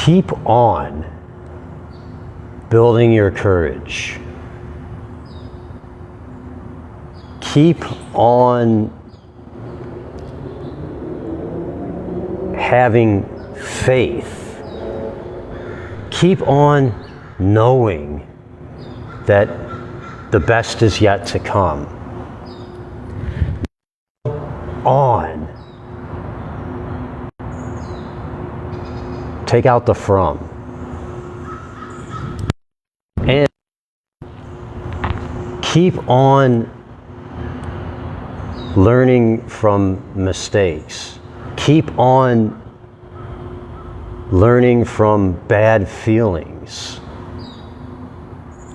Keep on building your courage. Keep on having faith. Keep on knowing that the best is yet to come. On. Take out the from. And keep on learning from mistakes. Keep on learning from bad feelings.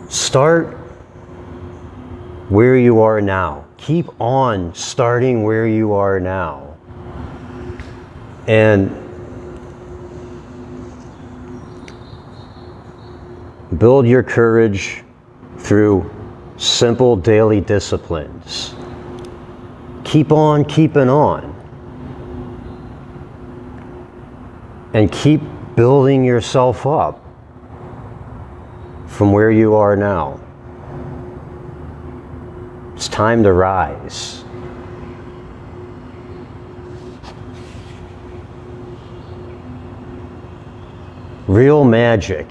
Start where you are now. Keep on starting where you are now. And build your courage through simple daily disciplines. Keep on keeping on. And keep building yourself up from where you are now. It's time to rise. Real Magic,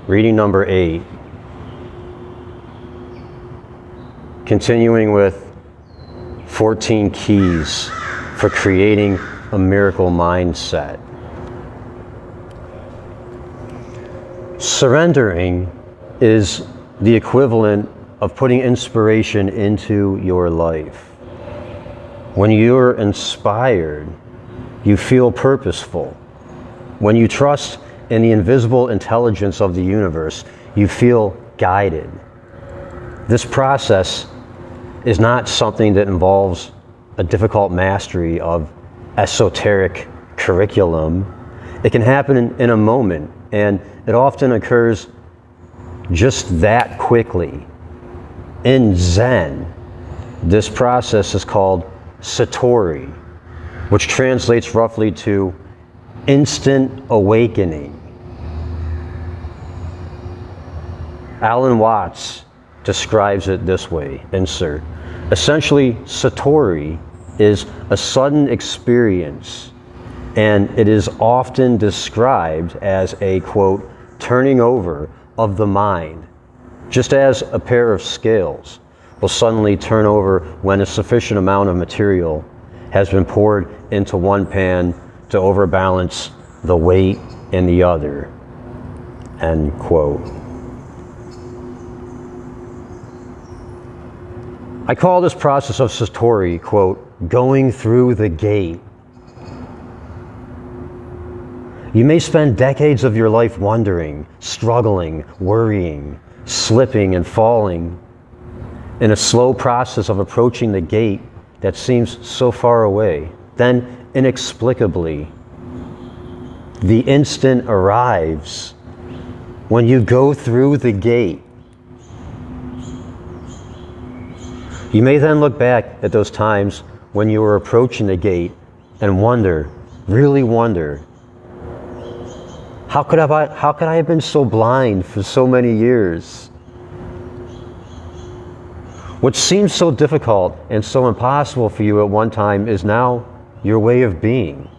reading number 8. Continuing with 14 keys for creating a miracle mindset. Surrendering is the equivalent of putting inspiration into your life. When you're inspired, you feel purposeful. When you trust in the invisible intelligence of the universe, you feel guided. This process is not something that involves a difficult mastery of esoteric curriculum. It can happen in a moment, and it often occurs just that quickly. In Zen, this process is called Satori, which translates roughly to instant awakening. Alan Watts describes it this way, insert. Essentially, Satori is a sudden experience, and it is often described as a, quote, turning over of the mind, just as a pair of scales will suddenly turn over when a sufficient amount of material has been poured into one pan to overbalance the weight in the other, end quote. I call this process of Satori, quote, going through the gate. You may spend decades of your life wondering, struggling, worrying, slipping and falling in a slow process of approaching the gate that seems so far away. Then, inexplicably, the instant arrives when you go through the gate. You may then look back at those times when you were approaching the gate and wonder, really wonder, how could I have been so blind for so many years? What seemed so difficult and so impossible for you at one time is now your way of being.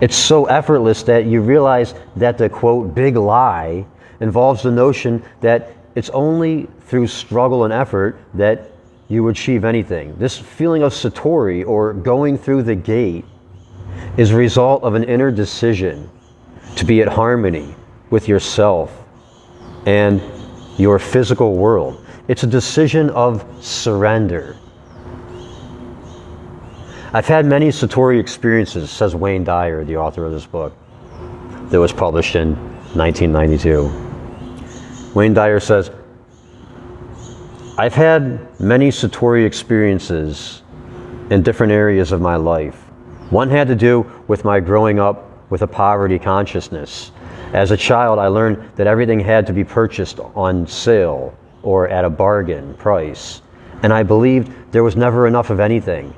It's so effortless that you realize that the, quote, big lie involves the notion that it's only through struggle and effort that you achieve anything. This feeling of Satori, or going through the gate, is a result of an inner decision to be at harmony with yourself and your physical world. It's a decision of surrender. I've had many Satori experiences, says Wayne Dyer, the author of this book, that was published in 1992. Wayne Dyer says, I've had many Satori experiences in different areas of my life. One had to do with my growing up with a poverty consciousness. As a child, I learned that everything had to be purchased on sale or at a bargain price, and I believed there was never enough of anything.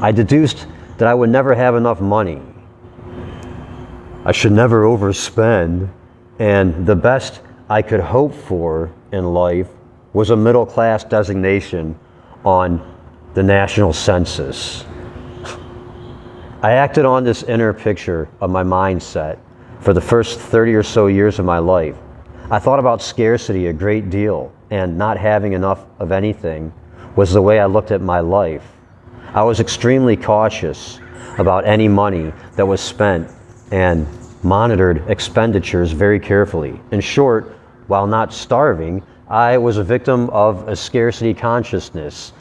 I deduced that I would never have enough money. I should never overspend. And the best I could hope for in life was a middle class designation on the national census. I acted on this inner picture of my mindset for the first 30 or so years of my life. I thought about scarcity a great deal, and not having enough of anything was the way I looked at my life. I was extremely cautious about any money that was spent and monitored expenditures very carefully. In short, while not starving, I was a victim of a scarcity consciousness,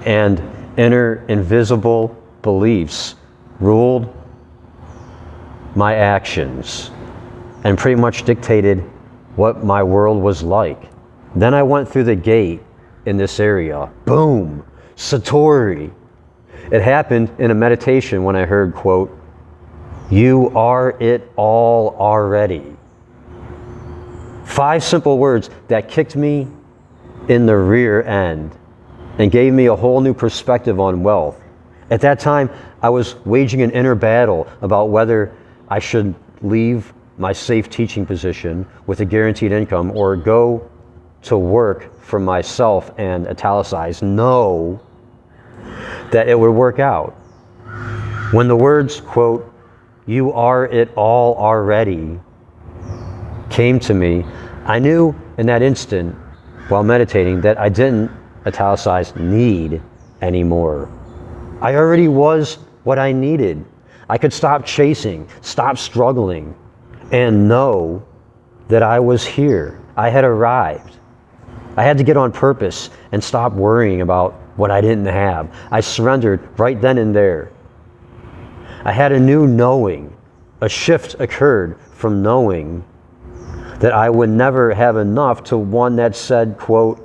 and inner invisible beliefs ruled my actions and pretty much dictated what my world was like. Then I went through the gate in this area. Boom! Satori. It happened in a meditation when I heard, quote, "You are it all already." 5 simple words that kicked me in the rear end and gave me a whole new perspective on wealth. At that time, I was waging an inner battle about whether I should leave my safe teaching position with a guaranteed income or go to work for myself and italicize, know that it would work out. When the words, quote, "You are it all already," came to me, I knew in that instant while meditating that I didn't, italicize, need anymore. I already was what I needed. I could stop chasing, stop struggling, and know that I was here. I had arrived. I had to get on purpose and stop worrying about what I didn't have. I surrendered right then and there. I had a new knowing. A shift occurred from knowing that I would never have enough to one that said, quote,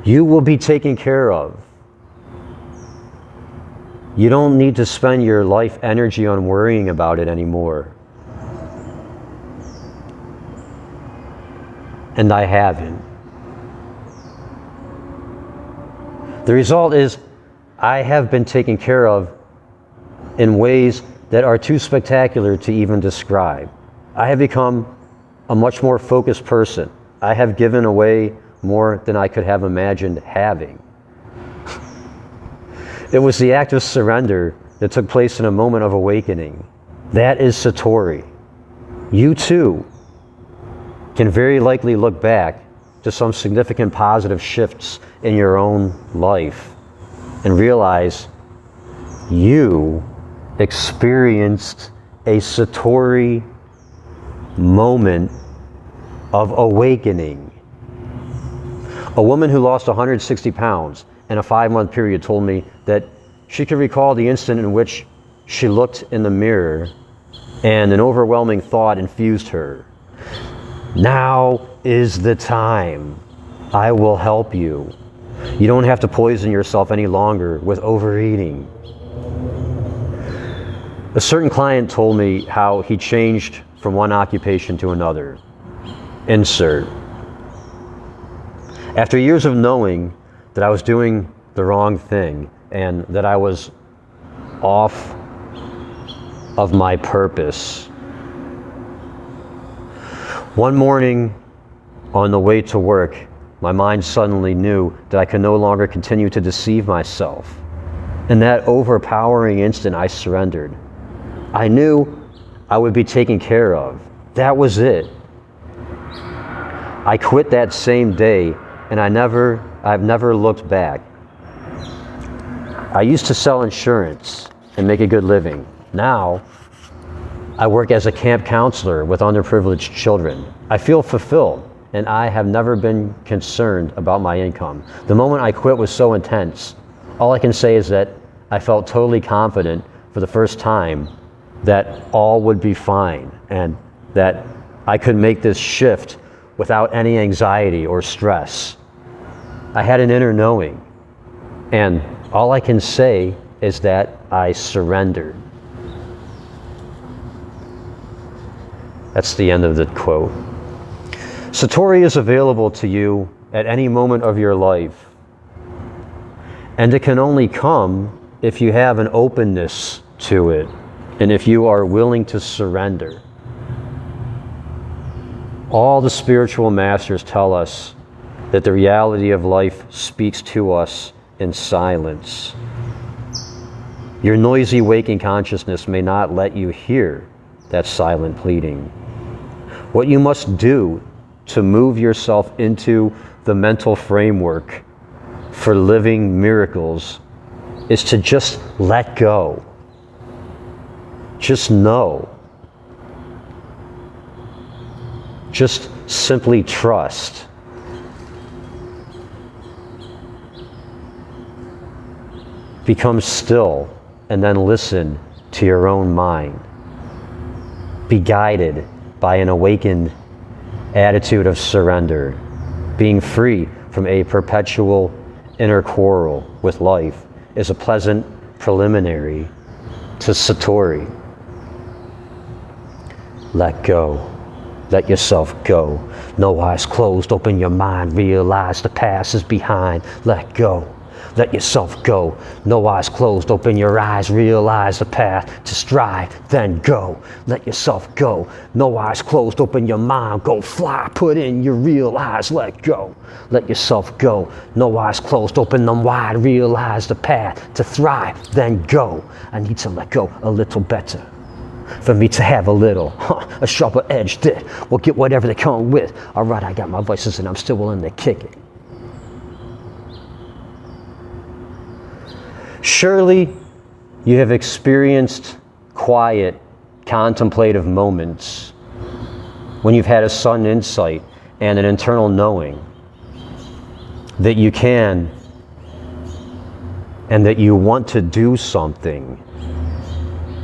"You will be taken care of. You don't need to spend your life energy on worrying about it anymore." And I haven't. The result is I have been taken care of in ways that are too spectacular to even describe. I have become a much more focused person. I have given away more than I could have imagined having. It was the act of surrender that took place in a moment of awakening. That is Satori. You too can very likely look back to some significant positive shifts in your own life and realize you experienced a Satori moment of awakening. A woman who lost 160 pounds in a 5-month period told me that she could recall the instant in which she looked in the mirror and an overwhelming thought infused her. Now is the time. I will help you. You don't have to poison yourself any longer with overeating. A certain client told me how he changed from one occupation to another. Insert. After years of knowing that I was doing the wrong thing and that I was off of my purpose, one morning on the way to work, my mind suddenly knew that I could no longer continue to deceive myself. In that overpowering instant, I surrendered. I knew I would be taken care of. That was it. I quit that same day, and I've never looked back. I used to sell insurance and make a good living. Now, I work as a camp counselor with underprivileged children. I feel fulfilled, and I have never been concerned about my income. The moment I quit was so intense. All I can say is that I felt totally confident for the first time that all would be fine and that I could make this shift without any anxiety or stress. I had an inner knowing, and all I can say is that I surrendered. That's the end of the quote. Satori is available to you at any moment of your life, and it can only come if you have an openness to it and if you are willing to surrender. All the spiritual masters tell us that the reality of life speaks to us in silence. Your noisy waking consciousness may not let you hear that silent pleading. What you must do to move yourself into the mental framework for living miracles is to just let go. Just know. Just simply trust. Become still and then listen to your own mind. Be guided by an awakened attitude of surrender, being free from a perpetual inner quarrel with life is a pleasant preliminary to Satori. Let go. Let yourself go. No eyes closed. Open your mind. Realize the past is behind. Let go. Let yourself go. No eyes closed. Open your eyes. Realize the path to strive. Then go. Let yourself go. No eyes closed. Open your mind. Go fly. Put in your real eyes. Let go. Let yourself go. No eyes closed. Open them wide. Realize the path to thrive. Then go. I need to let go a little better. For me to have a little, a sharper edge that will get whatever they come with. All right, I got my vices and I'm still willing to kick it. Surely you have experienced quiet, contemplative moments when you've had a sudden insight and an internal knowing that you can and that you want to do something,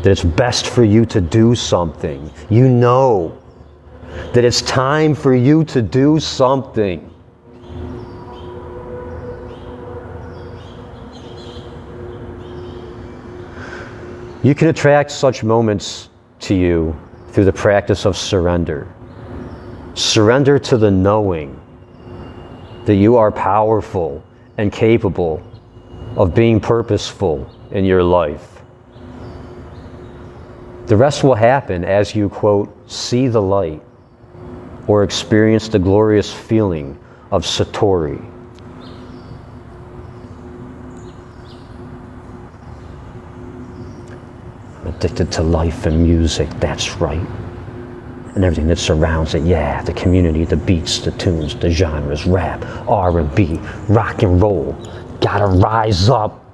that it's best for you to do something. You know that it's time for you to do something. You can attract such moments to you through the practice of surrender. Surrender to the knowing that you are powerful and capable of being purposeful in your life. The rest will happen as you, quote, see the light or experience the glorious feeling of Satori. I'm addicted to life and music, that's right. And everything that surrounds it, yeah, the community, the beats, the tunes, the genres, rap, R&B, rock and roll. Gotta rise up.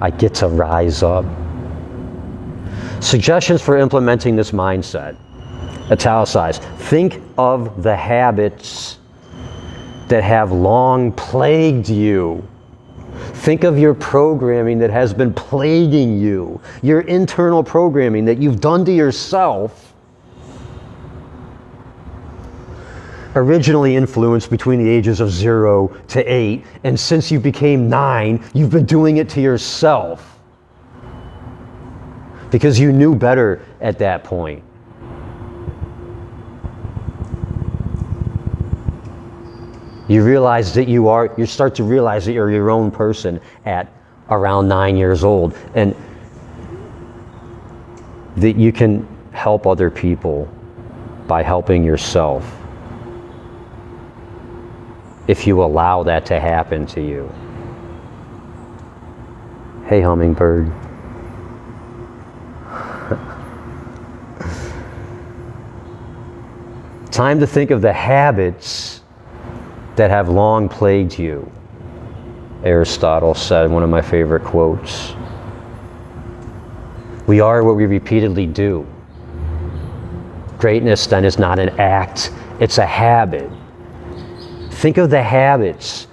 I get to rise up. Suggestions for implementing this mindset. Italicized. Think of the habits that have long plagued you. Think of your programming that has been plaguing you. Your internal programming that you've done to yourself. Originally influenced between the ages of 0 to 8, and since you became 9, you've been doing it to yourself. Because you knew better at that point. You realize that you start to realize that you're your own person at around 9 years old, and that you can help other people by helping yourself. If you allow that to happen to you. Hey, hummingbird. Time to think of the habits that have long plagued you. Aristotle said, one of my favorite quotes. We are what we repeatedly do. Greatness then is not an act, it's a habit. Think of the habits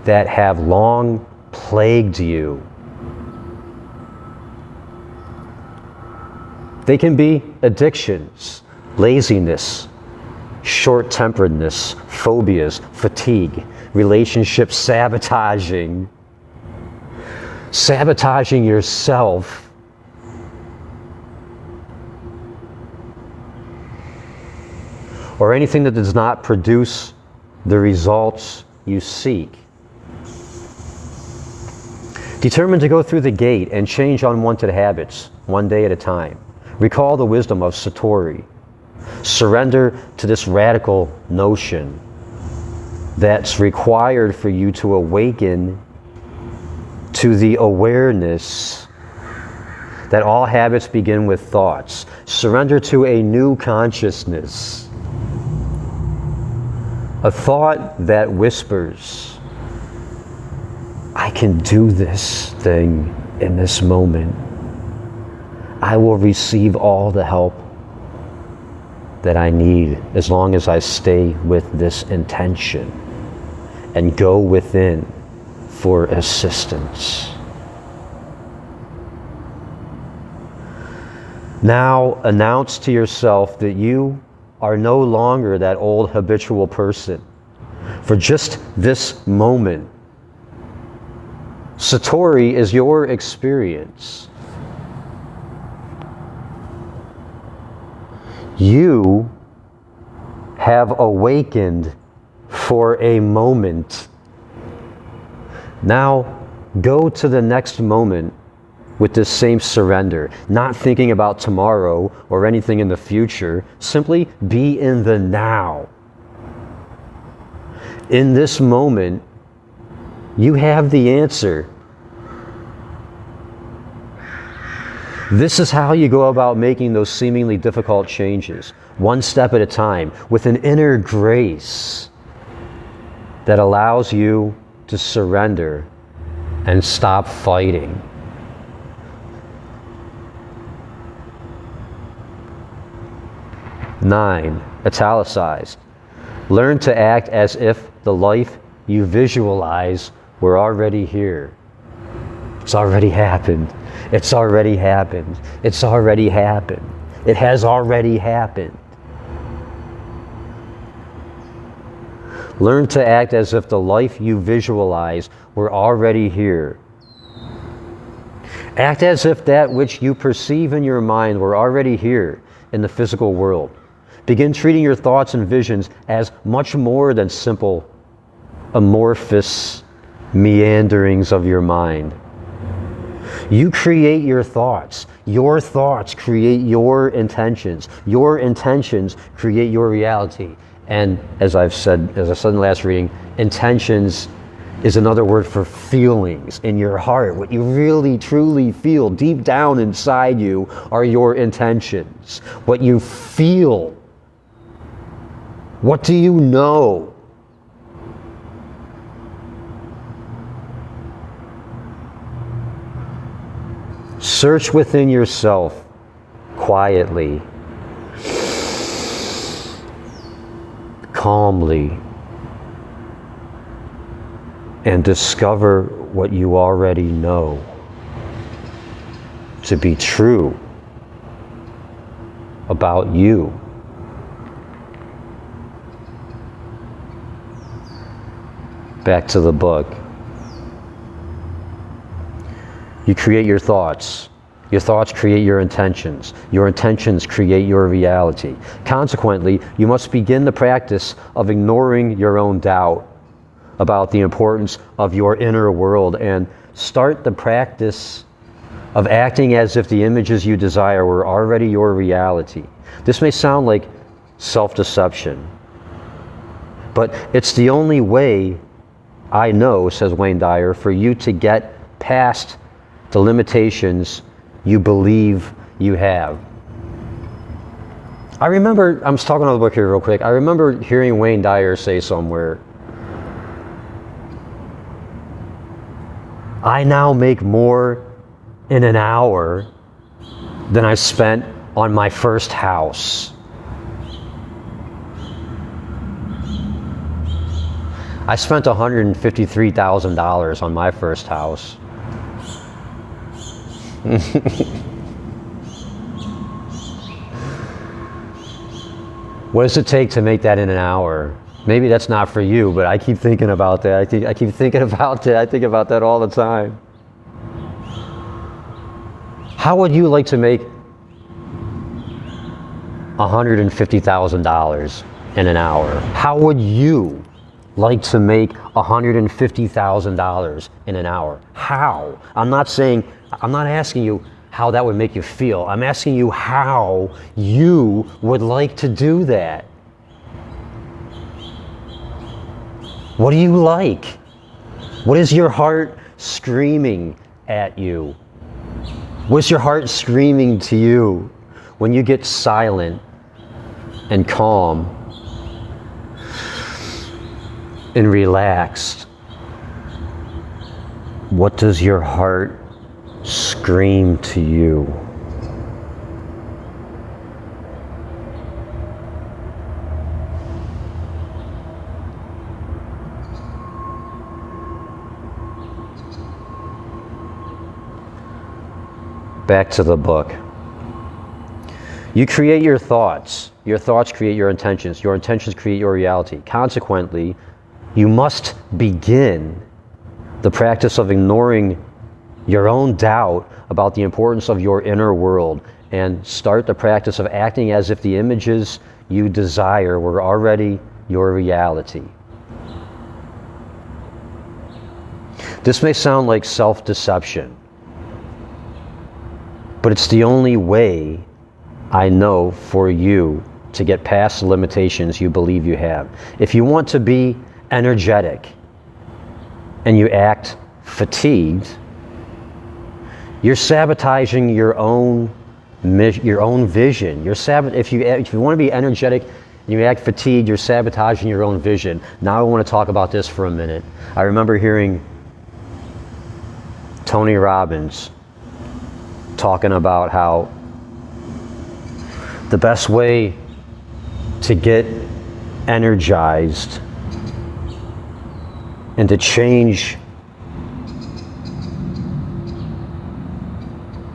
that have long plagued you. They can be addictions, laziness, short-temperedness, phobias, fatigue, relationship sabotaging, sabotaging yourself, or anything that does not produce the results you seek. Determined to go through the gate and change unwanted habits one day at a time. Recall the wisdom of Satori. Surrender to this radical notion that's required for you to awaken to the awareness that all habits begin with thoughts. Surrender to a new consciousness. A thought that whispers, I can do this thing in this moment. I will receive all the help that I need as long as I stay with this intention and go within for assistance. Now announce to yourself that you are no longer that old habitual person. For just this moment, Satori is your experience. You have awakened for a moment. Now go to the next moment with this same surrender, not thinking about tomorrow or anything in the future. Simply be in the now. In this moment, you have the answer. This is how you go about making those seemingly difficult changes, one step at a time, with an inner grace that allows you to surrender and stop fighting. Nine, italicized. Learn to act as if the life you visualize were already here. It's already happened. It's already happened. It's already happened. It has already happened. Learn to act as if the life you visualize were already here. Act as if that which you perceive in your mind were already here in the physical world. Begin treating your thoughts and visions as much more than simple, amorphous meanderings of your mind. You create your thoughts. Your thoughts create your intentions. Your intentions create your reality. And as I said in the last reading, intentions is another word for feelings in your heart. What you really truly feel deep down inside you are your intentions. What you feel. What do you know? Search within yourself quietly, calmly, and discover what you already know to be true about you. Back to the book. You create your thoughts. Your thoughts create your intentions. Your intentions create your reality. Consequently, you must begin the practice of ignoring your own doubt about the importance of your inner world and start the practice of acting as if the images you desire were already your reality. This may sound like self-deception, but it's the only way I know, says Wayne Dyer, for you to get past the limitations you believe you have. I remember, I'm just talking on the book here real quick, I remember hearing Wayne Dyer say somewhere, I now make more in an hour than I spent on my first house. I spent $153,000 on my first house. What does it take to make that in an hour? Maybe that's not for you, but I keep thinking about that. I keep thinking about that. I think about that all the time. How would you like to make $150,000 in an hour? How would you like to make $150,000 in an hour? How? I'm not asking you, how that would make you feel. I'm asking you how you would like to do that. What do you like? What is your heart screaming at you? What's your heart screaming to you when you get silent and calm and relaxed? What does your heart scream to you? Back to the book. You create your thoughts. Your thoughts create your intentions. Your intentions create your reality. Consequently, you must begin the practice of ignoring your own doubt about the importance of your inner world and start the practice of acting as if the images you desire were already your reality. This may sound like self-deception, but it's the only way I know for you to get past the limitations you believe you have. If you want to be energetic and you act fatigued, you're sabotaging your own vision. If you want to be energetic and you act fatigued, you're sabotaging your own vision. Now I want to talk about this for a minute. I remember hearing Tony Robbins talking about how the best way to get energized and to change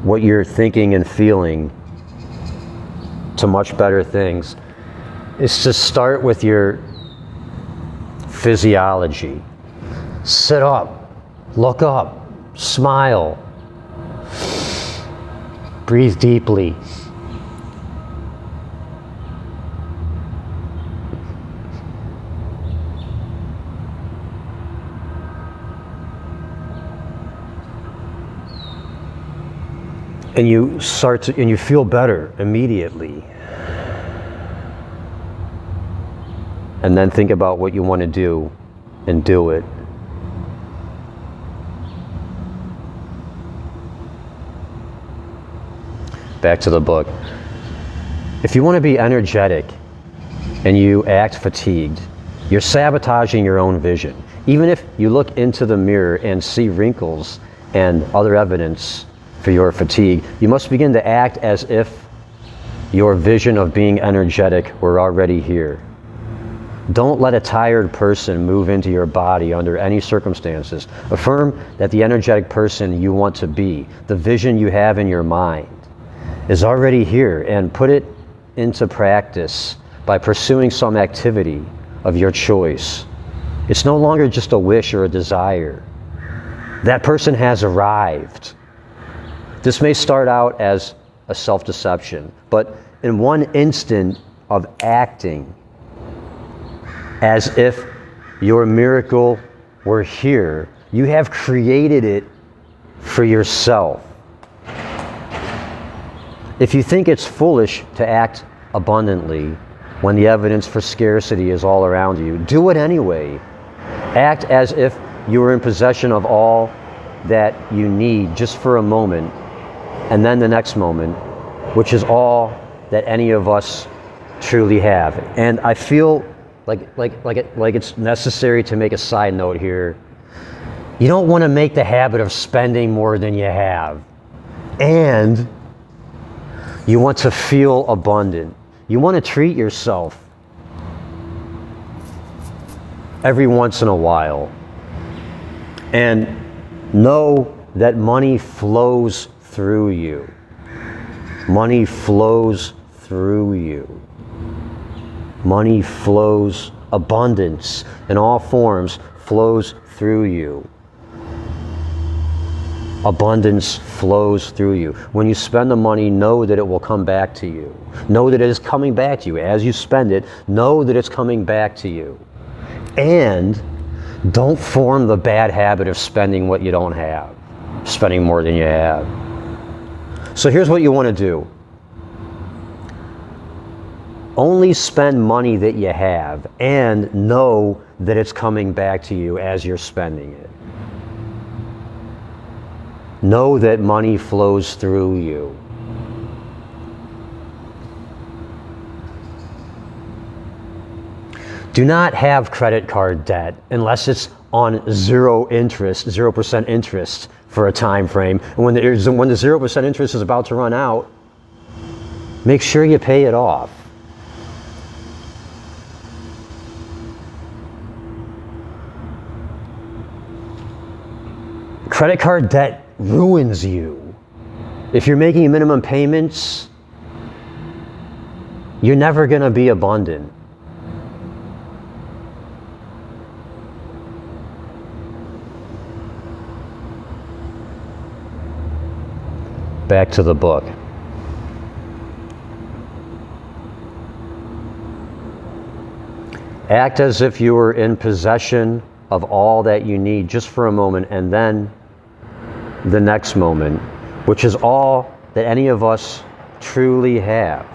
what you're thinking and feeling to much better things is to start with your physiology. Sit up, look up, smile, breathe deeply. And you feel better immediately. And then think about what you want to do and do it. Back to the book. If you want to be energetic and you act fatigued, you're sabotaging your own vision. Even if you look into the mirror and see wrinkles and other evidence for your fatigue, you must begin to act as if your vision of being energetic were already here. Don't let a tired person move into your body under any circumstances. Affirm that the energetic person you want to be, the vision you have in your mind, is already here, and put it into practice by pursuing some activity of your choice. It's no longer just a wish or a desire. That person has arrived. This may start out as a self-deception, but in one instant of acting as if your miracle were here, you have created it for yourself. If you think it's foolish to act abundantly when the evidence for scarcity is all around you, do it anyway. Act as if you were in possession of all that you need just for a moment, and then the next moment, which is all that any of us truly have. And I feel like it's necessary to make a side note here. You don't want to make the habit of spending more than you have. And you want to feel abundant. You want to treat yourself every once in a while. And know that money flows through you. Money flows through you. Money flows, abundance in all forms flows through you. Abundance flows through you. When you spend the money, know that it will come back to you. Know that it is coming back to you. As you spend it, know that it's coming back to you. And don't form the bad habit of spending what you don't have, spending more than you have. So here's what you want to do. Only spend money that you have and know that it's coming back to you as you're spending it. Know that money flows through you. Do not have credit card debt unless it's on 0% interest for a time frame. And when the 0% interest is about to run out, make sure you pay it off. Credit card debt ruins you. If you're making minimum payments, you're never going to be abundant. Back to the book. Act as if you were in possession of all that you need just for a moment, and then the next moment, which is all that any of us truly have.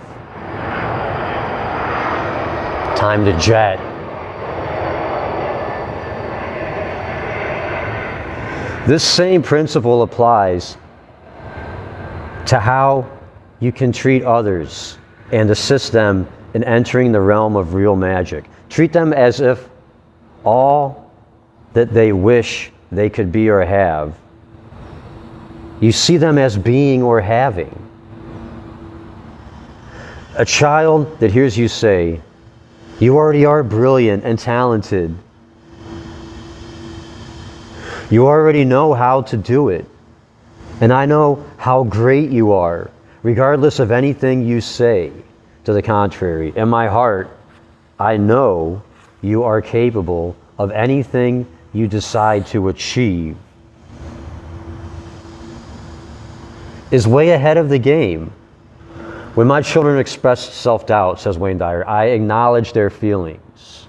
Time to jet. This same principle applies to how you can treat others and assist them in entering the realm of real magic. Treat them as if all that they wish they could be or have, you see them as being or having. A child that hears you say, "You already are brilliant and talented. You already know how to do it. And I know how great you are, regardless of anything you say to the contrary. In my heart, I know you are capable of anything you decide to achieve," is way ahead of the game. When my children express self-doubt, says Wayne Dyer, I acknowledge their feelings.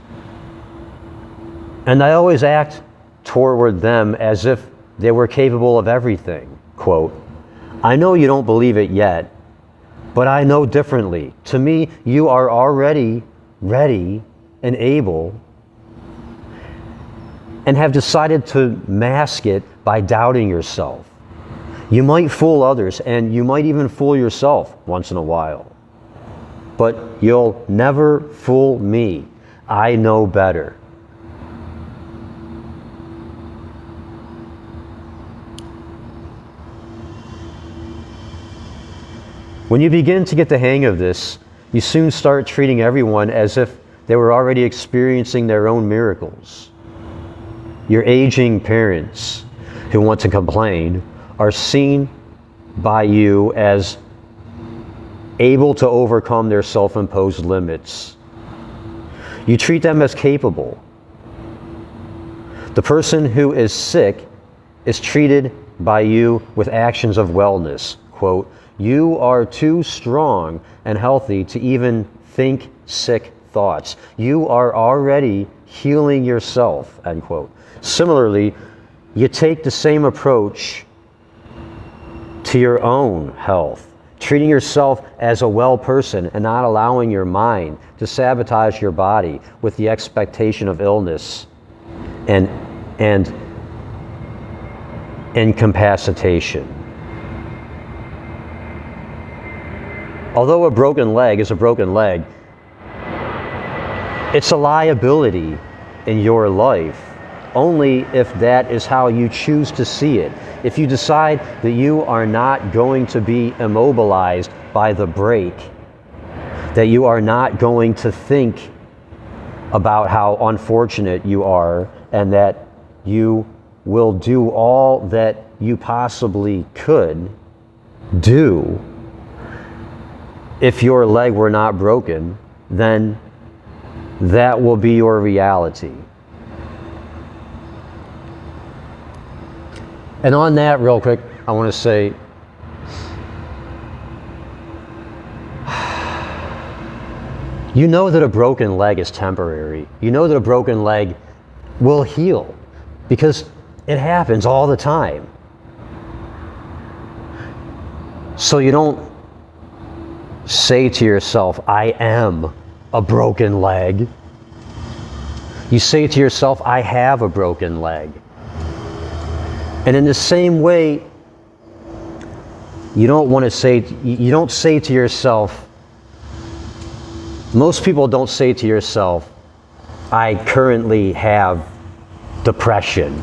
And I always act toward them as if they were capable of everything. Quote, "I know you don't believe it yet, but I know differently. To me, you are already ready and able, and have decided to mask it by doubting yourself. You might fool others, and you might even fool yourself once in a while. But you'll never fool me. I know better." When you begin to get the hang of this, you soon start treating everyone as if they were already experiencing their own miracles. Your aging parents who want to complain are seen by you as able to overcome their self-imposed limits. You treat them as capable. The person who is sick is treated by you with actions of wellness. Quote, "You are too strong and healthy to even think sick thoughts. You are already healing yourself," end quote. Similarly, you take the same approach to your own health, treating yourself as a well person and not allowing your mind to sabotage your body with the expectation of illness and incapacitation. Although a broken leg is a broken leg, it's a liability in your life only if that is how you choose to see it. If you decide that you are not going to be immobilized by the break, that you are not going to think about how unfortunate you are, and that you will do all that you possibly could do if your leg were not broken, then that will be your reality. And on that, real quick, I want to say, you know that a broken leg is temporary. You know that a broken leg will heal because it happens all the time. So you don't say to yourself, I am a broken leg. You say to yourself, I have a broken leg. And in the same way, you don't say to yourself, most people don't say to yourself, I currently have depression.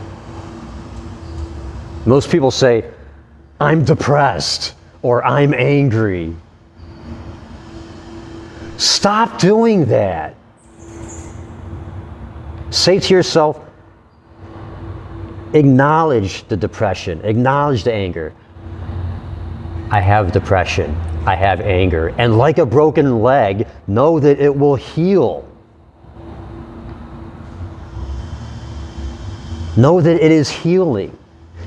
Most people say, I'm depressed or I'm angry. Stop doing that. Say to yourself, acknowledge the depression, acknowledge the anger. I have depression, I have anger, and like a broken leg, know that it will heal. Know that it is healing.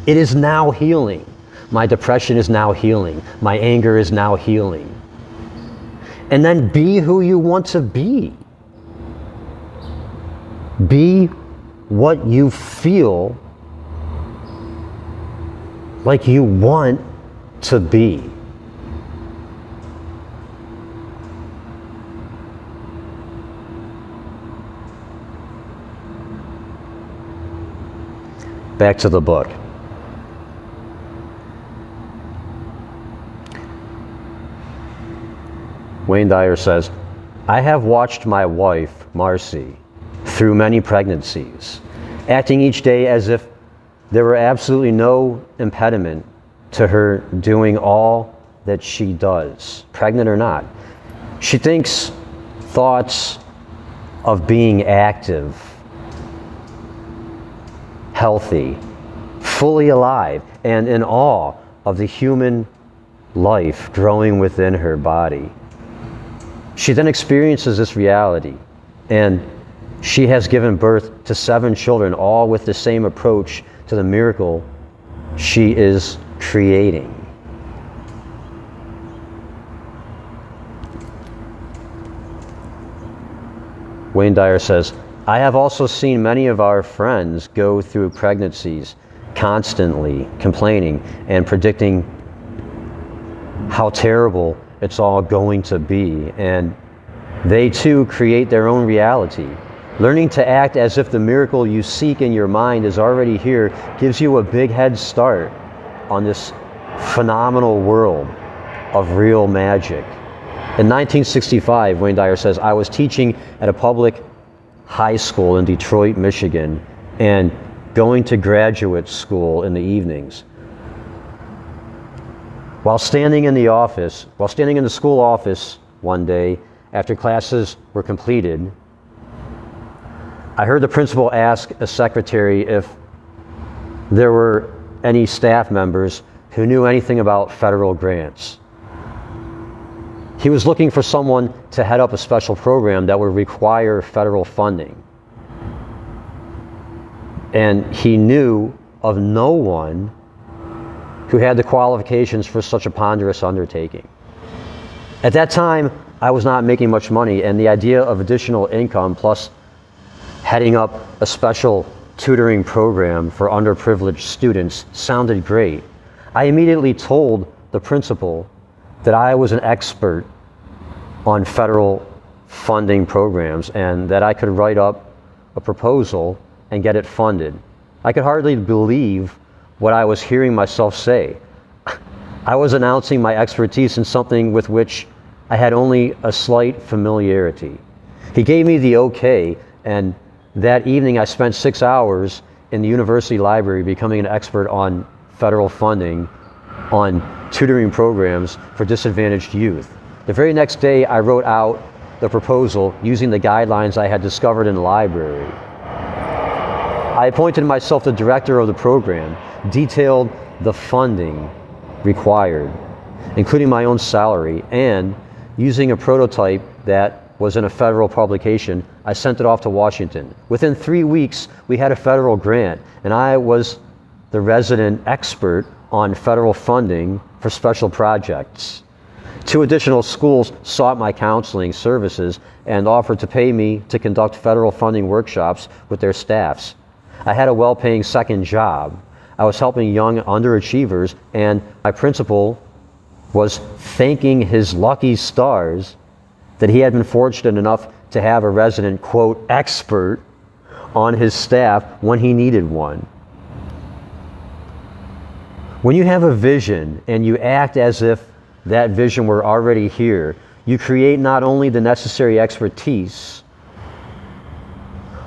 It is now healing. My depression is now healing. My anger is now healing. And then be who you want to be. Be what you feel like you want to be. Back to the book. Wayne Dyer says, I have watched my wife, Marcy, through many pregnancies, acting each day as if there were absolutely no impediment to her doing all that she does, pregnant or not. She thinks thoughts of being active, healthy, fully alive, and in awe of the human life growing within her body. She then experiences this reality, and she has given birth to 7 children, all with the same approach to the miracle she is creating. Wayne Dyer says, I have also seen many of our friends go through pregnancies constantly complaining and predicting how terrible it's all going to be, and they too create their own reality. Learning to act as if the miracle you seek in your mind is already here gives you a big head start on this phenomenal world of real magic. In 1965, Wayne Dyer says, I was teaching at a public high school in Detroit, Michigan, and going to graduate school in the evenings. While standing in the school office one day after classes were completed, I heard the principal ask a secretary if there were any staff members who knew anything about federal grants. He was looking for someone to head up a special program that would require federal funding. And he knew of no one who had the qualifications for such a ponderous undertaking. At that time, I was not making much money, and the idea of additional income plus heading up a special tutoring program for underprivileged students sounded great. I immediately told the principal that I was an expert on federal funding programs and that I could write up a proposal and get it funded. I could hardly believe what I was hearing myself say. I was announcing my expertise in something with which I had only a slight familiarity. He gave me the okay, and that evening I spent 6 hours in the university library becoming an expert on federal funding, on tutoring programs for disadvantaged youth. The very next day I wrote out the proposal using the guidelines I had discovered in the library. I appointed myself the director of the program, detailed the funding required, including my own salary, and using a prototype that was in a federal publication, I sent it off to Washington. Within 3 weeks, we had a federal grant, and I was the resident expert on federal funding for special projects. 2 additional schools sought my counseling services and offered to pay me to conduct federal funding workshops with their staffs. I had a well-paying second job. I was helping young underachievers, and my principal was thanking his lucky stars that he had been fortunate enough to have a resident, quote, expert on his staff when he needed one. When you have a vision and you act as if that vision were already here, you create not only the necessary expertise,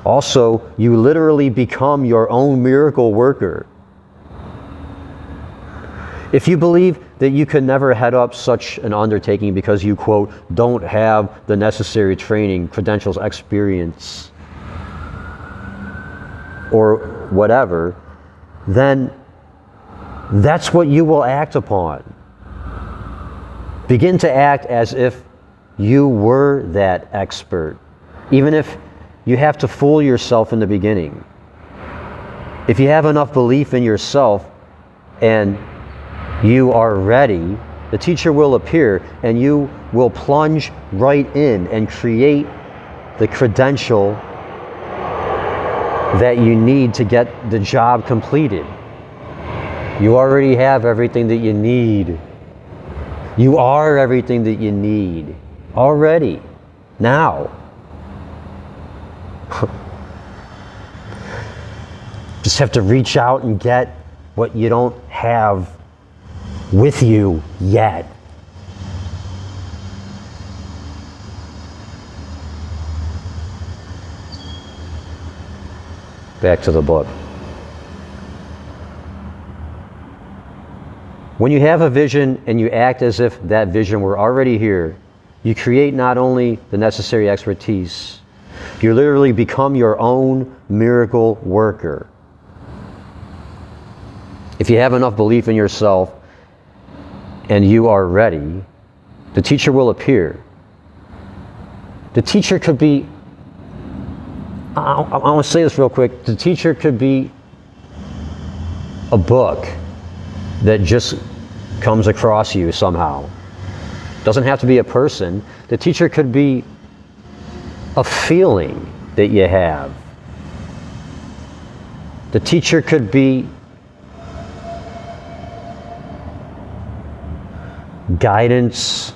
also you literally become your own miracle worker. If you believe that you could never head up such an undertaking because you, quote, don't have the necessary training, credentials, experience, or whatever, then that's what you will act upon. Begin to act as if you were that expert, even if you have to fool yourself in the beginning. If you have enough belief in yourself and you are ready, the teacher will appear and you will plunge right in and create the credential that you need to get the job completed. You already have everything that you need. You are everything that you need already, now. Just have to reach out and get what you don't have with you yet. Back to the book. When you have a vision and you act as if that vision were already here, you create not only the necessary expertise, you literally become your own miracle worker. If you have enough belief in yourself and you are ready, the teacher will appear. The teacher could be, I want to say this real quick, the teacher could be a book that just comes across you somehow. Doesn't have to be a person. The teacher could be a feeling that you have. The teacher could be guidance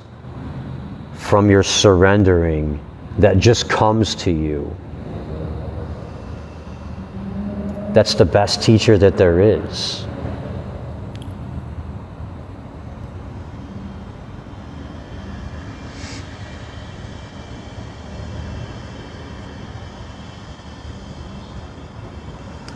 from your surrendering that just comes to you. That's the best teacher that there is.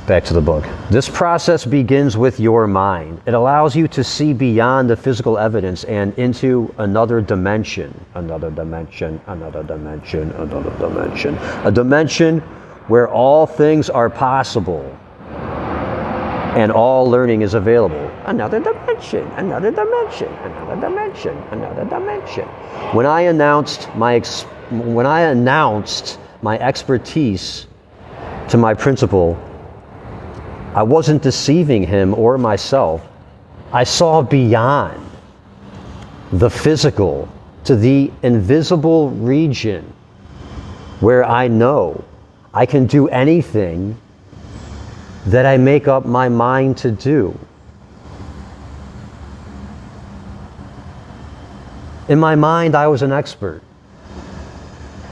Back to the book. This process begins with your mind. It allows you to see beyond the physical evidence and into another dimension, another dimension, another dimension, another dimension. A dimension where all things are possible and all learning is available. Another dimension, another dimension, another dimension, another dimension. When I announced my expertise to my principal, I wasn't deceiving him or myself. I saw beyond the physical to the invisible region where I know I can do anything that I make up my mind to do. In my mind, I was an expert.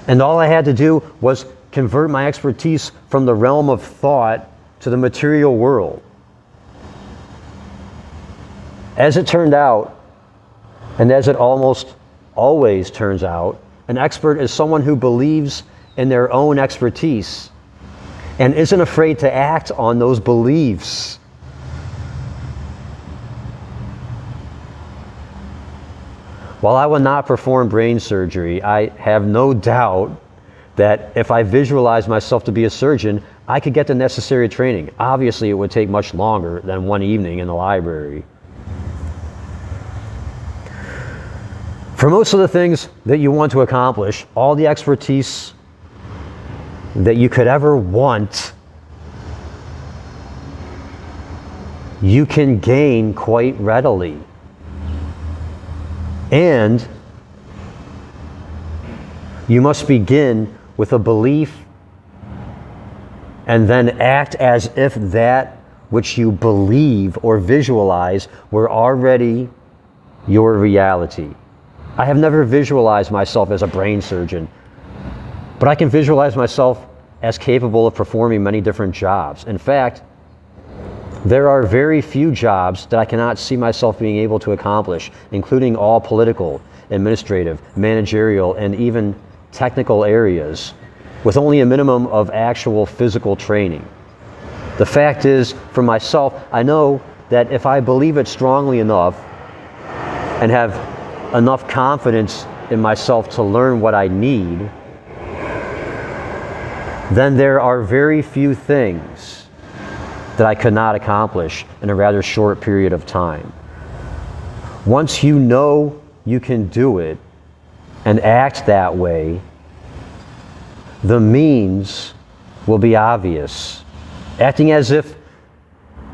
And all I had to do was convert my expertise from the realm of thought to the material world. As it turned out, and as it almost always turns out, an expert is someone who believes in their own expertise and isn't afraid to act on those beliefs. While I will not perform brain surgery, I have no doubt that if I visualize myself to be a surgeon, I could get the necessary training. Obviously, it would take much longer than one evening in the library. For most of the things that you want to accomplish, all the expertise that you could ever want, you can gain quite readily. And you must begin with a belief and then act as if that which you believe or visualize were already your reality. I have never visualized myself as a brain surgeon, but I can visualize myself as capable of performing many different jobs. In fact, there are very few jobs that I cannot see myself being able to accomplish, including all political, administrative, managerial, and even technical areas, with only a minimum of actual physical training. The fact is, for myself, I know that if I believe it strongly enough and have enough confidence in myself to learn what I need, then there are very few things that I could not accomplish in a rather short period of time. Once you know you can do it and act that way, the means will be obvious. Acting as if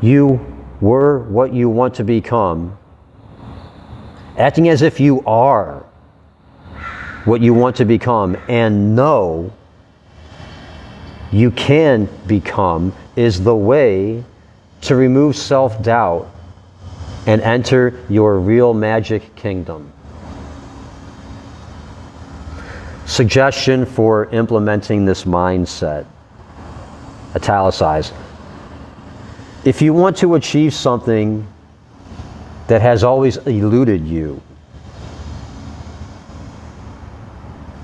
you were what you want to become, acting as if you are what you want to become and know you can become, is the way to remove self-doubt and enter your real magic kingdom. Suggestion for implementing this mindset. Italicize. If you want to achieve something that has always eluded you,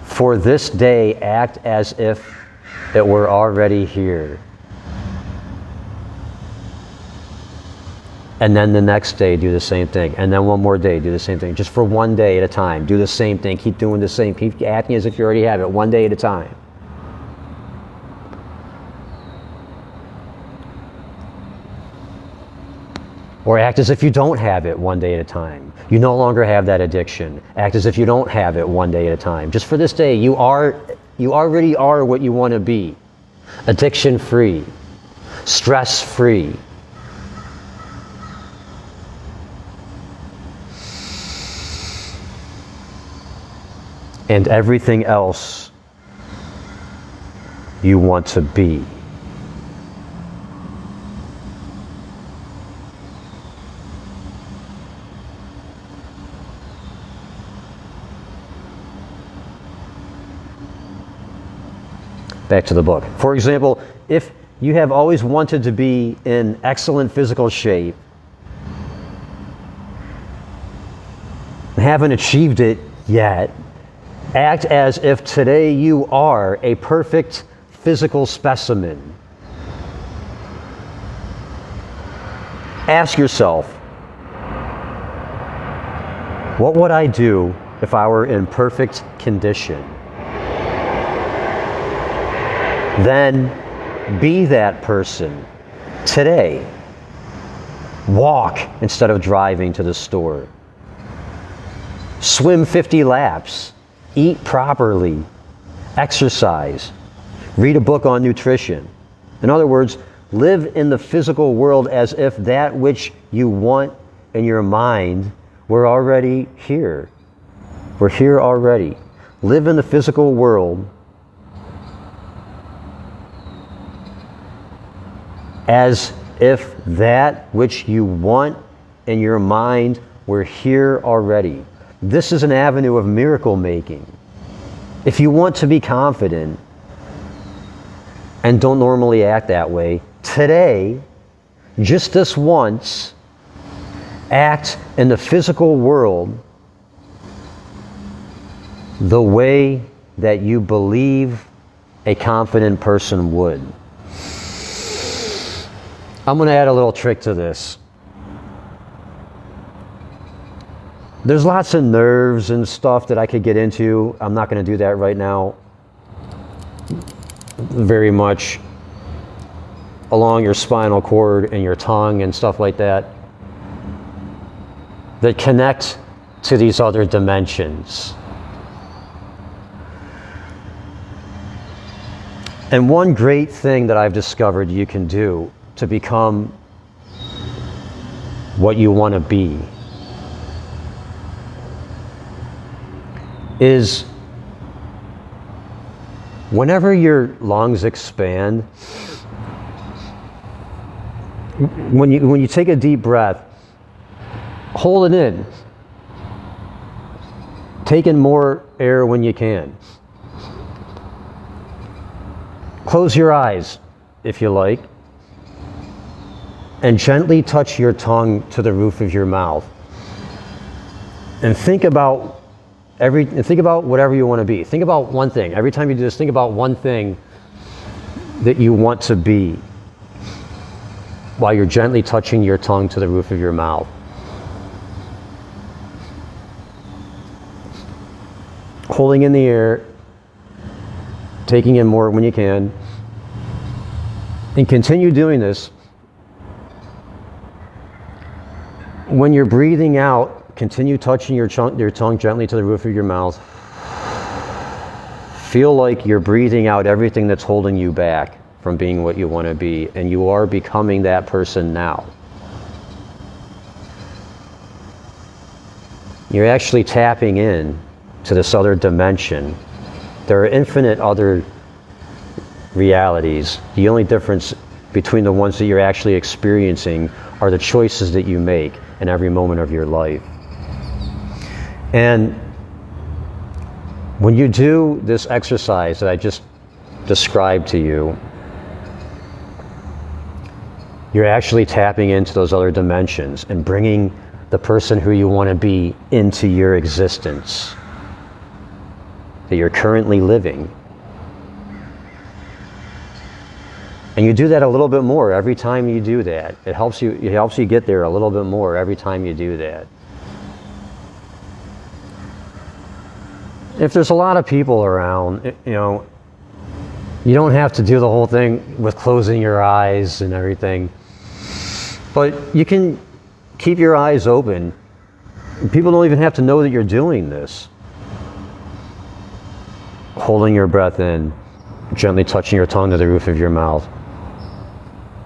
for this day, act as if it were already here. And then the next day, do the same thing. And then one more day, do the same thing. Just for one day at a time, do the same thing. Keep doing the same. Keep acting as if you already have it, one day at a time. Or act as if you don't have it one day at a time. You no longer have that addiction. Act as if you don't have it one day at a time. Just for this day, you already are what you want to be. Addiction-free, stress-free. And everything else you want to be. Back to the book. For example, if you have always wanted to be in excellent physical shape and haven't achieved it yet, act as if today you are a perfect physical specimen. Ask yourself, what would I do if I were in perfect condition? Then be that person today. Walk instead of driving to the store. Swim 50 laps. Eat properly. Exercise. Read a book on nutrition. In other words, live in the physical world as if that which you want in your mind were already here. We're here already. Live in the physical world as if that which you want in your mind were here already. This is an avenue of miracle making. If you want to be confident and don't normally act that way, today, just this once, act in the physical world the way that you believe a confident person would. I'm going to add a little trick to this. There's lots of nerves and stuff that I could get into. I'm not going to do that right now. Very much along your spinal cord and your tongue and stuff like that that connect to these other dimensions. And one great thing that I've discovered you can do to become what you want to be is whenever your lungs expand, when you take a deep breath, hold it in Take in more air when you can. Close your eyes, if you like, and gently touch your tongue to the roof of your mouth. And think about whatever you want to be. Think about one thing. Every time you do this, think about one thing that you want to be while you're gently touching your tongue to the roof of your mouth. Holding in the air, taking in more when you can, and continue doing this. When you're breathing out, continue touching your tongue gently to the roof of your mouth. Feel like you're breathing out everything that's holding you back from being what you want to be, and you are becoming that person now. You're actually tapping in to this other dimension. There are infinite other realities. The only difference between the ones that you're actually experiencing are the choices that you make in every moment of your life. And when you do this exercise that I just described to you, you're actually tapping into those other dimensions and bringing the person who you want to be into your existence that you're currently living. And you do that a little bit more every time you do that. It helps you get there a little bit more every time you do that. If there's a lot of people around, you don't have to do the whole thing with closing your eyes and everything. But you can keep your eyes open. People don't even have to know that you're doing this. Holding your breath in, gently touching your tongue to the roof of your mouth.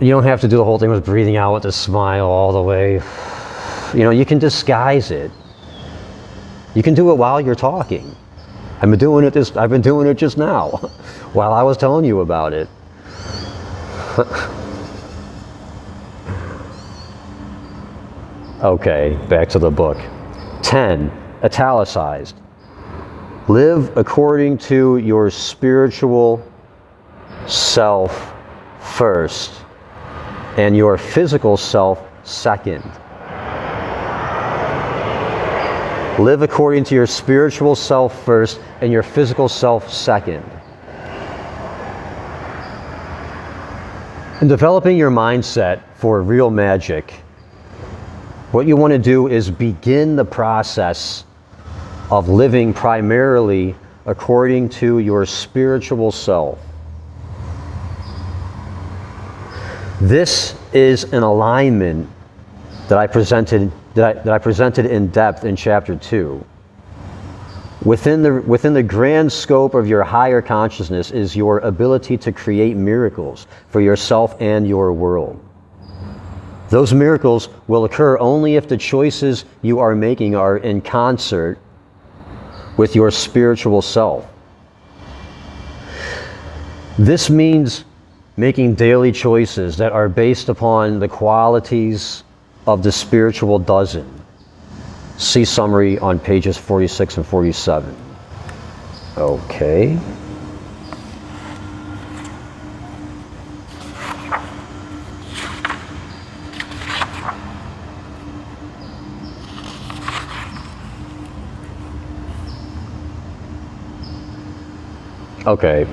You don't have to do the whole thing with breathing out with a smile all the way. You can disguise it. You can do it while you're talking. I've been doing it just now while I was telling you about it. Okay, back to the book. 10, italicized. Live according to your spiritual self first and your physical self second. Live according to your spiritual self first and your physical self second. In developing your mindset for real magic, what you want to do is begin the process of living primarily according to your spiritual self. This is an alignment that I presented in depth in chapter 2. Within the grand scope of your higher consciousness is your ability to create miracles for yourself and your world. Those miracles will occur only if the choices you are making are in concert with your spiritual self. This means making daily choices that are based upon the qualities of the spiritual dozen. See summary on pages 46 and 47. Okay. Okay.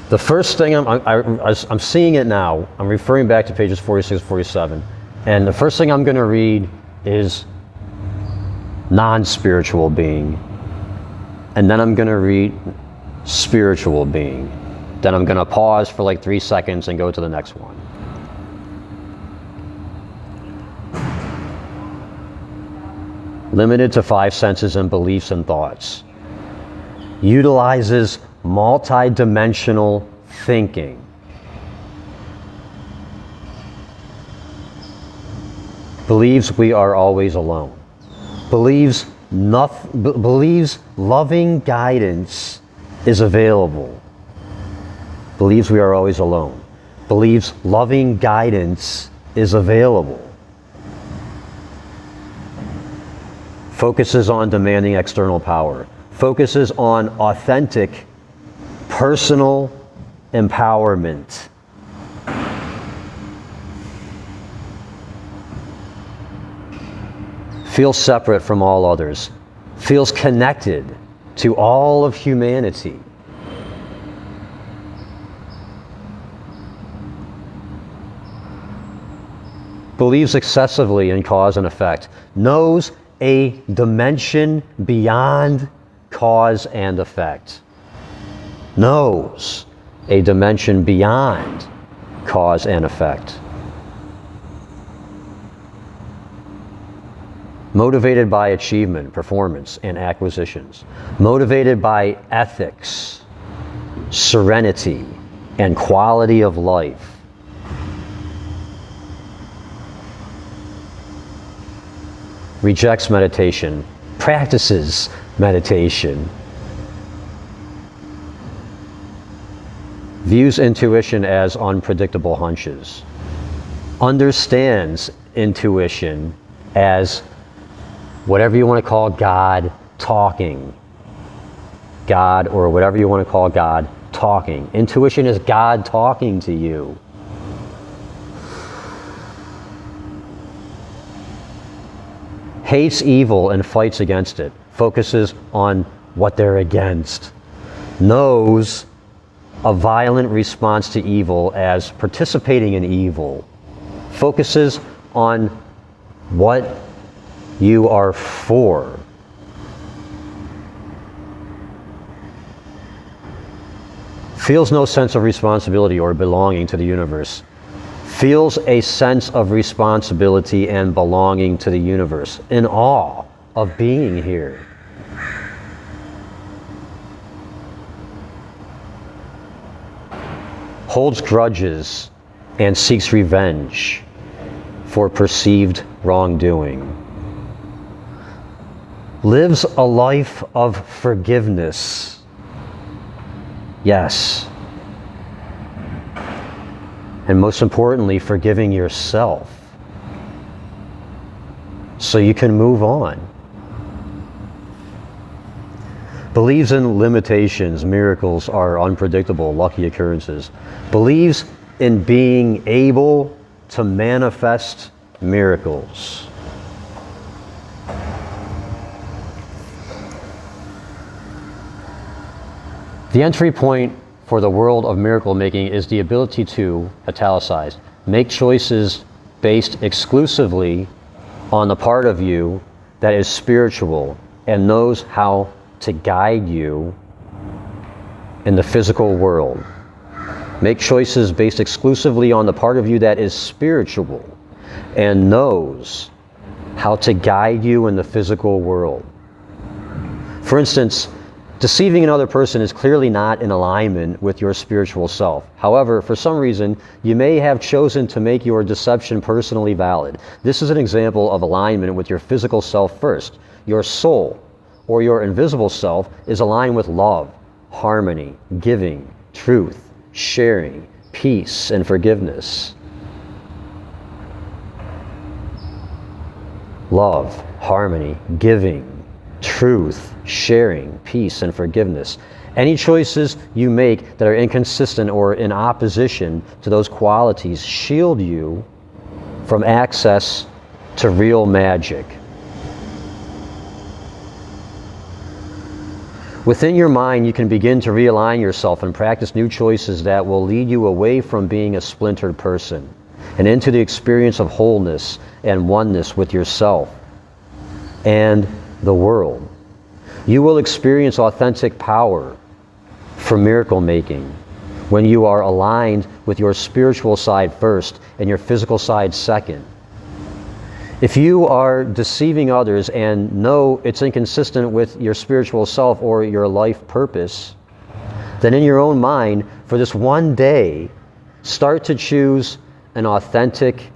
The first thing I'm seeing it now. I'm referring back to pages 46, 47. And the first thing I'm going to read is non-spiritual being. And then I'm going to read spiritual being. Then I'm going to pause for like 3 seconds and go to the next one. Limited to 5 senses and beliefs and thoughts. Utilizes multi-dimensional thinking. Believes we are always alone. Believes loving guidance is available. Believes we are always alone. Believes loving guidance is available. focuses on demanding external power, focuses on authentic personal empowerment. Feels separate from all others, feels connected to all of humanity. Believes excessively in cause and effect, knows a dimension beyond cause and effect. Knows a dimension beyond cause and effect. Motivated by achievement, performance, and acquisitions. Motivated by ethics, serenity, and quality of life. Rejects meditation, practices meditation. Views intuition as unpredictable hunches. Understands intuition as whatever you want to call God talking. God, or whatever you want to call God talking. Intuition is God talking to you. Hates evil and fights against it. Focuses on what they're against. Knows a violent response to evil as participating in evil. Focuses on what you are for. Feels no sense of responsibility or belonging to the universe. Feels a sense of responsibility and belonging to the universe, in awe of being here. Holds grudges and seeks revenge for perceived wrongdoing. Lives a life of forgiveness. Yes. And most importantly, forgiving yourself so you can move on. Believes in limitations, miracles are unpredictable, lucky occurrences. Believes in being able to manifest miracles. The entry point for the world of miracle making is the ability to, italicized, make choices based exclusively on the part of you that is spiritual and knows how to guide you in the physical world. Make choices based exclusively on the part of you that is spiritual and knows how to guide you in the physical world. For instance, deceiving another person is clearly not in alignment with your spiritual self. However, for some reason, you may have chosen to make your deception personally valid. This is an example of alignment with your physical self first. Your soul, or your invisible self, is aligned with love, harmony, giving, truth, sharing, peace, and forgiveness. Love, harmony, giving, truth, sharing, peace, and forgiveness. Any choices you make that are inconsistent or in opposition to those qualities shield you from access to real magic. Within your mind, you can begin to realign yourself and practice new choices that will lead you away from being a splintered person and into the experience of wholeness and oneness with yourself and the world. You will experience authentic power for miracle making when you are aligned with your spiritual side first and your physical side second. If you are deceiving others and know it's inconsistent with your spiritual self or your life purpose, then in your own mind, for this one day, start to choose an authentic,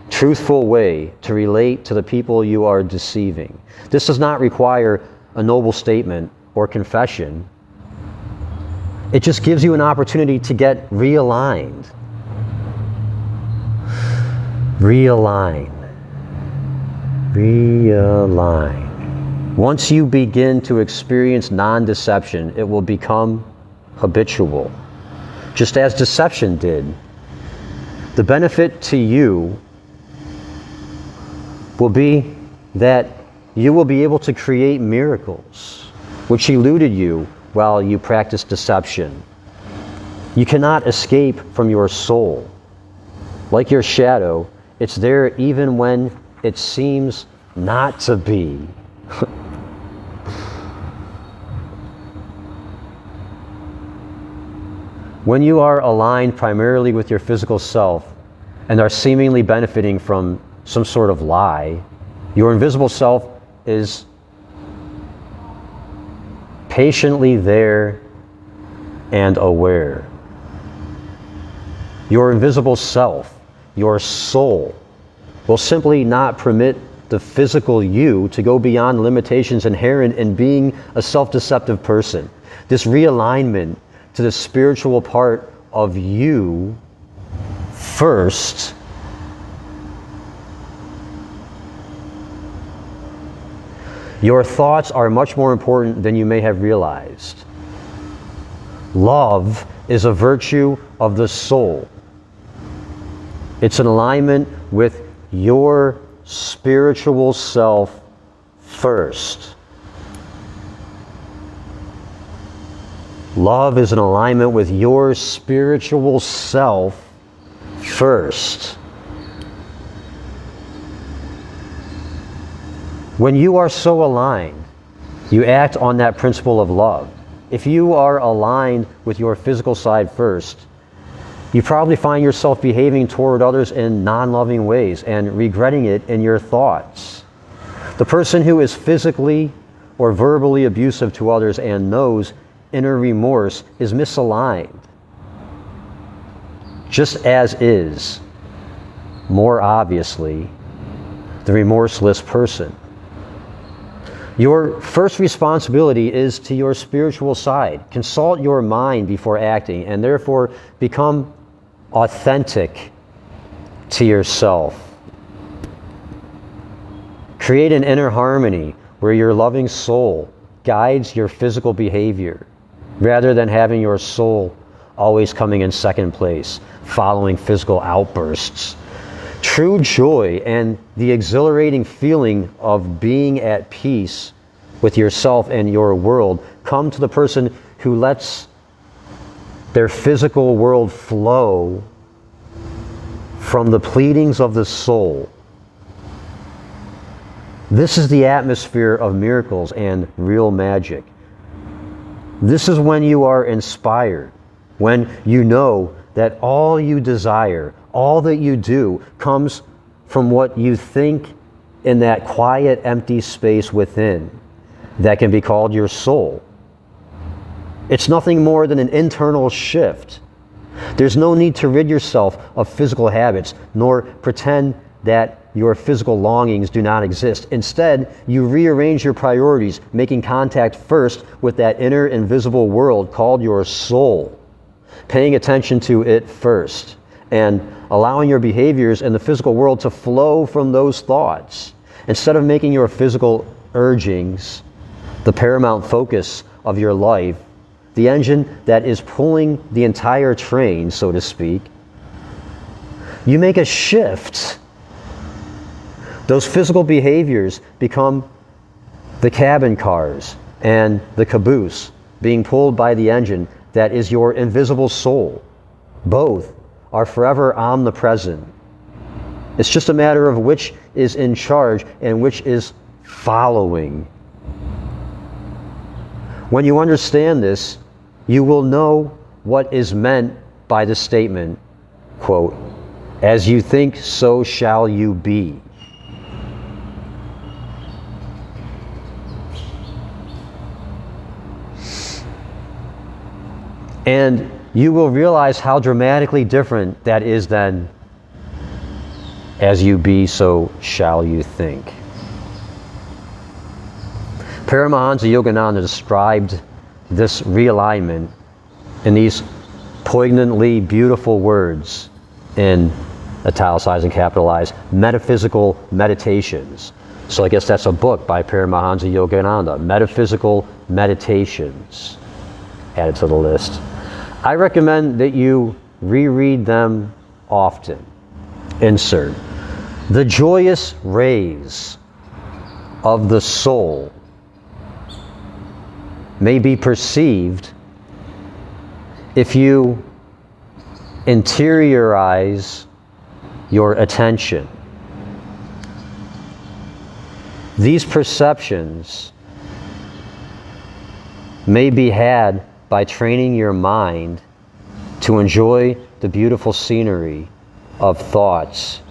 truthful way to relate to the people you are deceiving. This does not require a noble statement or confession. It just gives you an opportunity to get realigned. Realign. Realign. Once you begin to experience non-deception, it will become habitual, just as deception did. The benefit to you will be that you will be able to create miracles, which eluded you while you practice deception. You cannot escape from your soul. Like your shadow, it's there even when it seems not to be. When you are aligned primarily with your physical self and are seemingly benefiting from some sort of lie, your invisible self is patiently there and aware. Your invisible self, your soul, will simply not permit the physical you to go beyond limitations inherent in being a self-deceptive person. This realignment to the spiritual part of you first your thoughts are much more important than you may have realized. Love is a virtue of the soul. It's an alignment with your spiritual self first. Love is an alignment with your spiritual self first. When you are so aligned, you act on that principle of love. If you are aligned with your physical side first, you probably find yourself behaving toward others in non-loving ways and regretting it in your thoughts. The person who is physically or verbally abusive to others and knows inner remorse is misaligned, just as is, more obviously, the remorseless person. Your first responsibility is to your spiritual side. Consult your mind before acting and therefore become authentic to yourself. Create an inner harmony where your loving soul guides your physical behavior rather than having your soul always coming in second place, following physical outbursts. True joy and the exhilarating feeling of being at peace with yourself and your world come to the person who lets their physical world flow from the pleadings of the soul. This is the atmosphere of miracles and real magic. This is when you are inspired, when you know that all you desire, all that you do, comes from what you think in that quiet, empty space within that can be called your soul. It's nothing more than an internal shift. There's no need to rid yourself of physical habits, nor pretend that your physical longings do not exist. Instead, you rearrange your priorities, making contact first with that inner invisible world called your soul, paying attention to it first, and allowing your behaviors in the physical world to flow from those thoughts. Instead of making your physical urgings the paramount focus of your life, the engine that is pulling the entire train, so to speak, you make a shift. Those physical behaviors become the cabin cars and the caboose being pulled by the engine that is your invisible soul. Both are forever omnipresent. It's just a matter of which is in charge and which is following. When you understand this, you will know what is meant by the statement, quote, "As you think, so shall you be." And you will realize how dramatically different that is than "as you be, so shall you think." Paramahansa Yogananda described this realignment in these poignantly beautiful words in italicized and capitalized metaphysical meditations. So I guess that's a book by Paramahansa Yogananda, Metaphysical Meditations, added to the list. I recommend that you reread them often. Insert. The joyous rays of the soul may be perceived if you interiorize your attention. These perceptions may be had by training your mind to enjoy the beautiful scenery of thoughts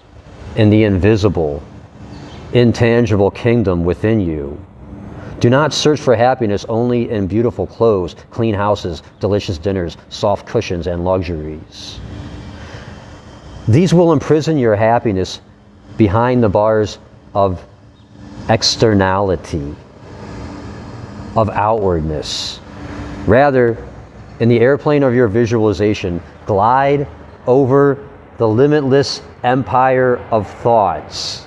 in the invisible, intangible kingdom within you. Do not search for happiness only in beautiful clothes, clean houses, delicious dinners, soft cushions, and luxuries. These will imprison your happiness behind the bars of externality, of outwardness. Rather, in the airplane of your visualization, glide over the limitless empire of thoughts.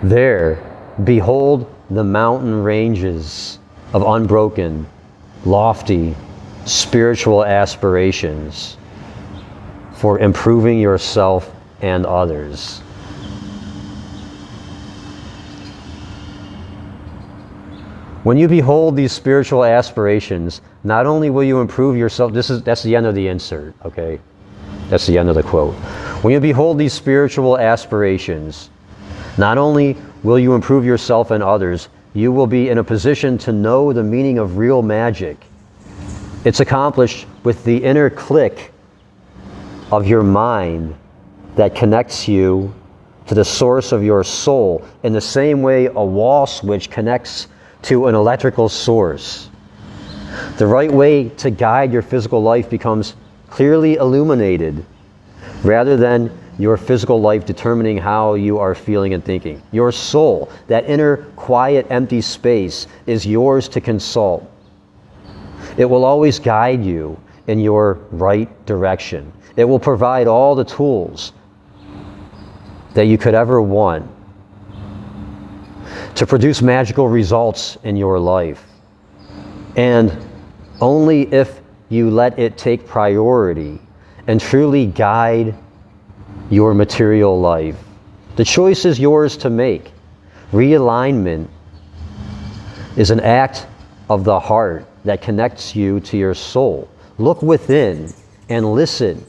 There, behold the mountain ranges of unbroken, lofty, spiritual aspirations for improving yourself and others. When you behold these spiritual aspirations, not only will you improve yourself, that's the end of the insert, okay? That's the end of the quote. When you behold these spiritual aspirations, not only will you improve yourself and others, you will be in a position to know the meaning of real magic. It's accomplished with the inner click of your mind that connects you to the source of your soul in the same way a wall switch connects to an electrical source. The right way to guide your physical life becomes clearly illuminated rather than your physical life determining how you are feeling and thinking. Your soul, that inner quiet empty space, is yours to consult. It will always guide you in your right direction. It will provide all the tools that you could ever want to produce magical results in your life. And only if you let it take priority and truly guide your material life. The choice is yours to make. Realignment is an act of the heart that connects you to your soul. Look within and listen,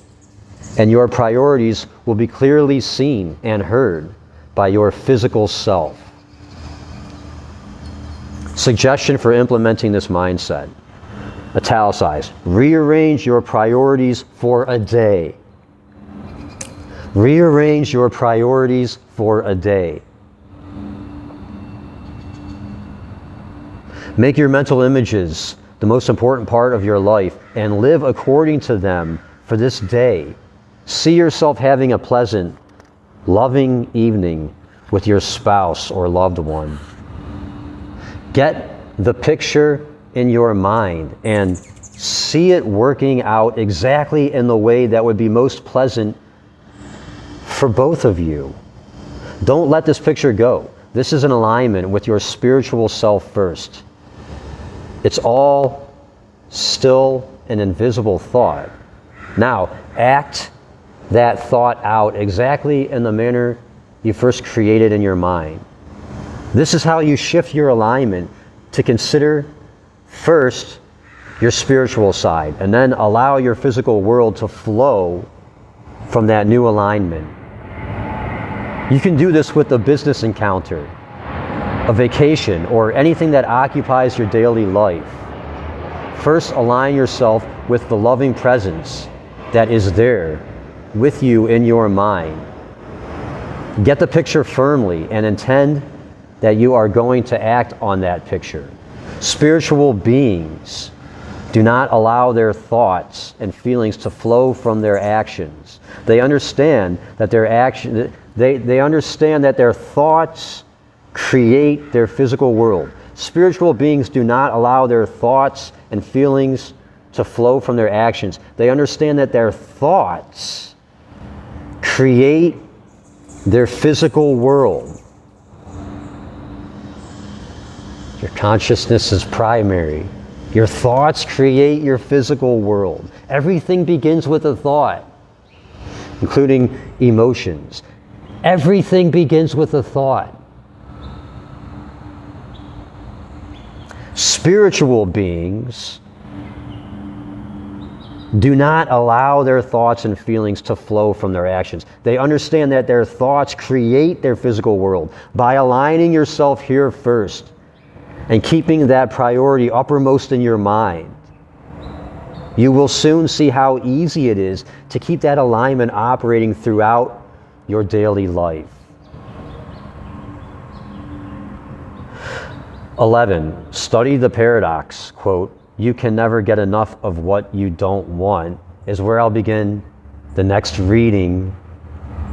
and your priorities will be clearly seen and heard by your physical self. Suggestion for implementing this mindset. Italicized. Rearrange your priorities for a day. Rearrange your priorities for a day. Make your mental images the most important part of your life and live according to them for this day. See yourself having a pleasant, loving evening with your spouse or loved one. Get the picture in your mind and see it working out exactly in the way that would be most pleasant for both of you. Don't let this picture go. This is in alignment with your spiritual self first. It's all still an invisible thought. Now, act that thought out exactly in the manner you first created in your mind. This is how you shift your alignment to consider first your spiritual side and then allow your physical world to flow from that new alignment. You can do this with a business encounter, a vacation, or anything that occupies your daily life. First, align yourself with the loving presence that is there with you in your mind. Get the picture firmly and intend that you are going to act on that picture. Spiritual beings do not allow their thoughts and feelings to flow from their actions. They understand that they understand that their thoughts create their physical world. Spiritual beings do not allow their thoughts and feelings to flow from their actions. They understand that their thoughts create their physical world. Your consciousness is primary. Your thoughts create your physical world. Everything begins with a thought, including emotions. Everything begins with a thought. Spiritual beings do not allow their thoughts and feelings to flow from their actions. They understand that their thoughts create their physical world. By aligning yourself here first and keeping that priority uppermost in your mind, you will soon see how easy it is to keep that alignment operating throughout your daily life. 11, study the paradox. Quote, "You can never get enough of what you don't want," is where I'll begin the next reading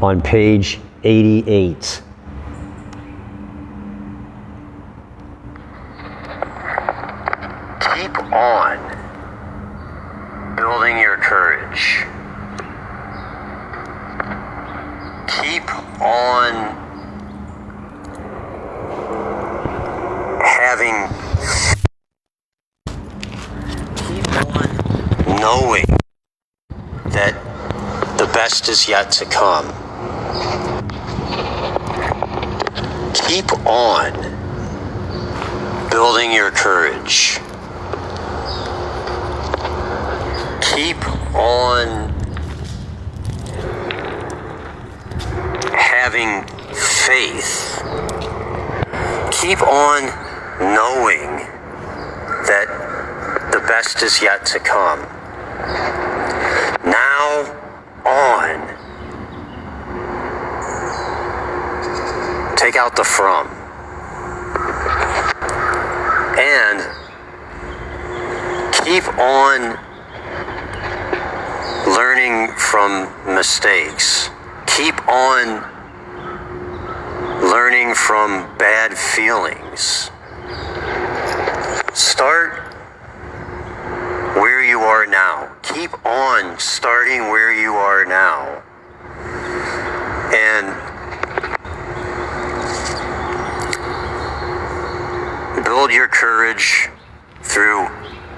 on page 88. Keep on building your courage. Keep on knowing that the best is yet to come. Keep on building your courage. Keep on having faith. Keep on knowing that the best is yet to come. Now on. Take out the from. And keep on learning from mistakes. Keep on learning from bad feelings. Start where you are now. Keep on starting where you are now. And build your courage through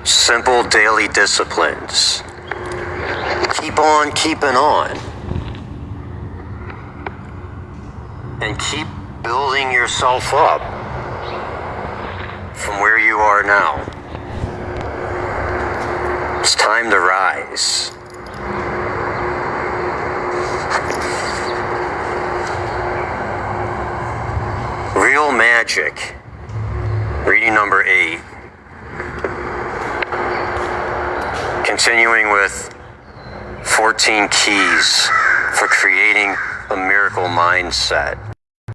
simple daily disciplines. Keep on keeping on. And keep building yourself up from where you are now. It's time to rise. Real Magic, reading number 8. Continuing with 14 keys for creating a miracle mindset.